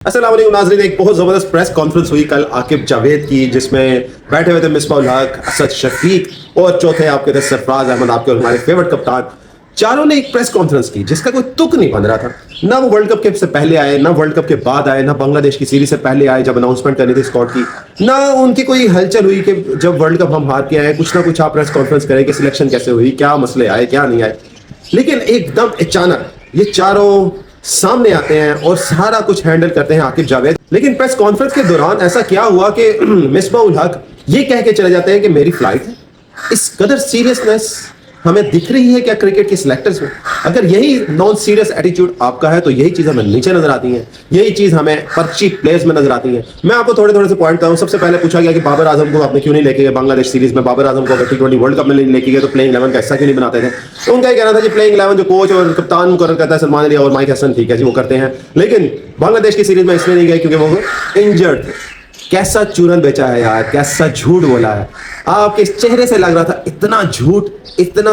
अस्सलाम वालेकुम नाज़रीन, एक बहुत ज़बरदस्त प्रेस कॉन्फ्रेंस हुई कल आकिब जावेद की, जिसमें बैठे हुए थे मिसबाह उल हक, असद शफीक और चौथे आपके थे सरफराज अहमद, आपके और हमारे फेवरेट कप्तान। चारों ने एक प्रेस कॉन्फ्रेंस की जिसका कोई तुक नहीं बन रहा था। ना वो वर्ल्ड कप के से पहले आए, ना वर्ल्ड कप के बाद आए, ना बांग्लादेश की सीरीज से पहले आए जब अनाउंसमेंट करनी थी स्क्वाड की, ना उनकी कोई हलचल हुई कि जब वर्ल्ड कप हम हार के आए कुछ ना कुछ आप प्रेस कॉन्फ्रेंस करें कि सिलेक्शन कैसे हुई, क्या मसले आए, क्या नहीं आए। लेकिन एकदम अचानक ये चारों सामने आते हैं और सारा कुछ हैंडल करते हैं आकिब जावेद। लेकिन प्रेस कॉन्फ्रेंस के दौरान ऐसा क्या हुआ कि मिसबाह उल हक ये कह के चले जाते हैं कि मेरी फ्लाइट है। इस कदर सीरियसनेस हमें दिख रही है क्या क्रिकेट के सिलेक्टर्स में? अगर यही नॉन सीरियस एटीट्यूड आपका है तो यही चीज हमें नीचे नजर आती है, यही चीज हमें पर्ची प्लेयर्स में नजर आती है। मैं आपको थोड़े थोड़े से पॉइंट बताऊं। सबसे पहले पूछा गया कि बाबर आजम को आपने क्यों नहीं लेके गए बांग्लादेश सीरीज में, बाबर आजम को अगर T20 वर्ल्ड कप में लेके गए तो प्लेइंग 11 का हिस्सा क्यों नहीं बनाते थे? तो उनका कहना था कि प्लेइंग 11 जो कोच और कप्तान मुकर्रर करता है सलमान अली और माइक हसन, ठीक है जी वो करते हैं, लेकिन बांग्लादेश की सीरीज में इसलिए नहीं गए क्योंकि वो इंजर्ड थे। कैसा चूरन बेचा है यार, कैसा झूठ बोला है। आपके चेहरे से लग रहा था इतना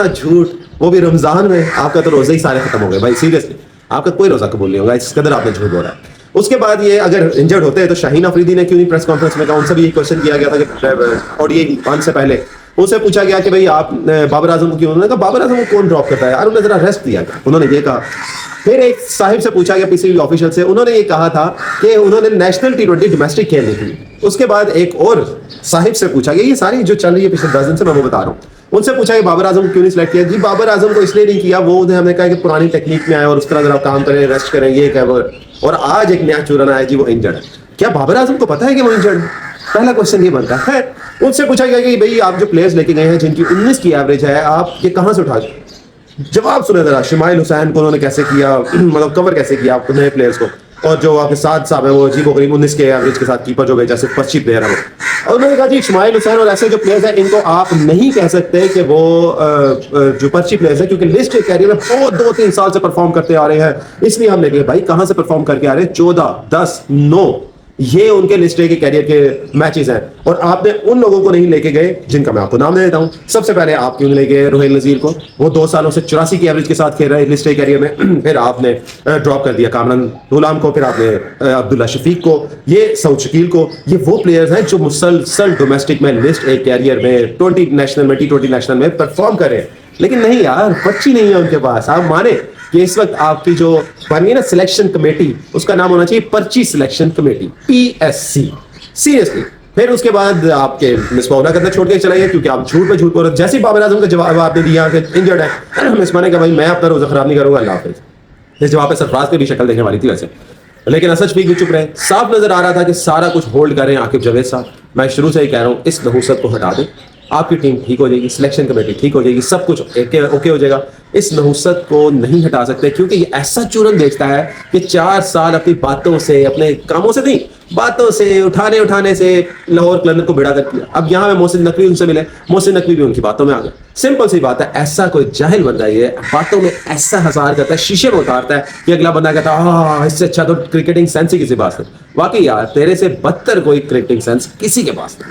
झूठ, वो भी रमजान में। आपका तो रोजे ही सारे खत्म हो गए भाई, सीरियसली आपका कोई रोजा कबूल नहीं होगा, इस कदर आपने झूठ बोला है। उसके बाद ये अगर इंजर्ड होते हैं तो शाहीन अफरीदी ने क्यों नहीं प्रेस कॉन्फ्रेंस में कहा? उनसे भी ये क्वेश्चन किया गया था कि ओडीआई 5 से पहले उनसे पूछा गया कि भाई आप बाबर आजम को क्यों, उन्होंने कहा बाबर आजम को कौन ड्रॉप करता है यार, उन्हें जरा रेस्ट दिया गया, उन्होंने ये कहा। फिर एक साहिब से पूछा गया पीसीबी ऑफिशियल से, उन्होंने ये कहा था कि उन्होंने नेशनल T20 डोमेस्टिक खेलनी थी। उसके बाद एक और साहिब से पूछा गया, ये सारी जो चल रही है पिछले 10 दिन से मैं वो बता रहा हूँ। उनसे पूछा कि बाबर आजम को क्यों नहीं सिलेक्ट किया? जी बाबर आजम को इसलिए नहीं किया, वो हमने कहा कि पुरानी टेक्निक में आए और उस तरह जरा काम करें, रेस्ट करें, ये क्या। और आज एक नया चूरन आया जी, वो इंजर्ड है। क्या बाबर आजम को पता है कि वो इंजर्ड है? पहला क्वेश्चन ये बनता है। उनसे पूछा गया कि भाई आप जो प्लेयर्स लेके गए हैं जिनकी 19 की एवरेज है, आप ये कहां से उठा? जवाब सुने जरा। शमाइल हुसैन को उन्होंने कैसे किया, मतलब कवर कैसे किया नए प्लेयर्स को, और जो आपके साथ साहब है वो जी वो करीब 19 के एवरेज के साथ कीपर जो भेजा, सिर्फ 25 प्लेयर है वो। और उन्होंने कहा जी शमाइल हुसैन और ऐसे जो प्लेयर्स हैं इनको आप नहीं कह सकते कि वो जो पर्ची प्लेयर्स है, क्योंकि लिस्ट कैरियर में बहुत 2-3 साल से परफॉर्म करते आ रहे हैं, इसलिए हम लेके। भाई कहां से परफॉर्म करके आ रहे हैं? 14, 10, 9 ये उनके लिस्ट के कैरियर के मैचेस हैं, और आपने उन लोगों को नहीं लेके गए जिनका मैं आपको नाम दे देता हूं। सबसे पहले आप क्यों नहीं लेके गए रोहिल नजीर को? वो 2 सालों से 84 की एवरेज के साथ खेल रहे हैं लिस्ट कैरियर में। फिर आपने ड्रॉप कर दिया कामरान गुलाम को, फिर आपने अब्दुल्ला शफीक को, ये सऊद शकील को। ये वो प्लेयर्स हैं जो मुसलसल डोमेस्टिक में लिस्ट ए कैरियर में T20 नेशनल में परफॉर्म कर रहे हैं। लेकिन नहीं यार, पर्ची नहीं है उनके पास। आप माने कि इस वक्त आपकी जो बनी है ना सिलेक्शन कमेटी, उसका नाम होना चाहिए पर्ची सिलेक्शन कमेटी, PSC, सीरियसली। फिर उसके बाद आपके मिसबाह उल हक करना छोड़ के चलाइए क्योंकि आप झूठ पे झूठ बोल रहे। जैसे ही बाबर आजम का जवाब आपने दिया कि इंजर्ड है, मिसबाह ने कहा भाई मैं अपना रोजा खराब नहीं करूंगा, अल्लाह हाफिज। इस जवाब पे सरफराज की भी शक्ल देखने वाली थी वैसे, लेकिन असद शफीक भी चुप रहे। साफ नजर आ रहा था कि सारा कुछ होल्ड कर रहे हैं आकिब जावेद साहब। मैं शुरू से ही कह रहा हूँ इस नहुसत को हटा दें, आपकी टीम ठीक हो जाएगी, सिलेक्शन कमेटी ठीक हो जाएगी, सब कुछ ओके हो जाएगा। इस नहुसत को नहीं हटा सकते क्योंकि ये ऐसा चूरन बेचता है कि 4 साल अपनी बातों से, अपने कामों से नहीं, बातों से, उठाने से लाहौर कलंदर को भिड़ा कर किया। अब यहाँ में मोहसिन नकवी उनसे मिले, मोहसिन नकवी भी उनकी बातों में आ गए। सिंपल सी बात है, ऐसा कोई जाहिल बंदा ये बातों में ऐसा हजार करता है, शीशे में उतारता है कि अगला बंदा कहता है इससे अच्छा तो क्रिकेटिंग सेंस ही किसी पास है। वाकई यार तेरे से बदतर कोई क्रिकेटिंग सेंस किसी के पास नहीं।